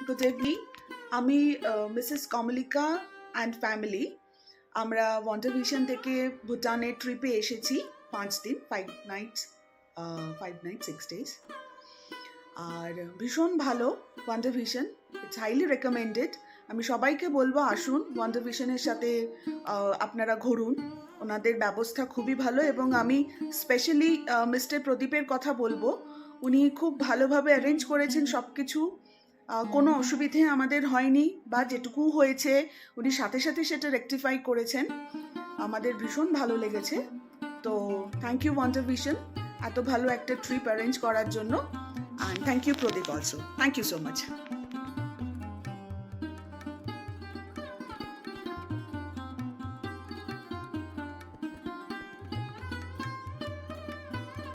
Good evening. আমি Mrs Kamalika and family. আমরা wonder vision থেকে ভুটানের ট্রিপে এসেছি 5 দিন 5 নাইট 6 ডেজ। আর ভীষণ ভালো wonder vision, it's highly recommended. আমি সবাইকে বলবো আসুন ওয়ান্ডার ভিশনের সাথে আপনারা ঘুরুন, ওনাদের ব্যবস্থা খুবই ভালো। এবং আমি স্পেশালি মিস্টার প্রদীপের কথা বলবো, উনি খুব ভালোভাবে অ্যারেঞ্জ করেছেন সব কিছু। কোনো অসুবিধে আমাদের হয়নি, বা যেটুকু হয়েছে উনি সাথে সাথে সেটা রেকটিফাই করেছেন। আমাদের ভীষণ ভালো লেগেছে। তো থ্যাংক ইউ ওয়ান্ডার ভিশন এত ভালো একটা ট্রিপ অ্যারেঞ্জ করার জন্য, and thank you Pradeep also. Thank you so much.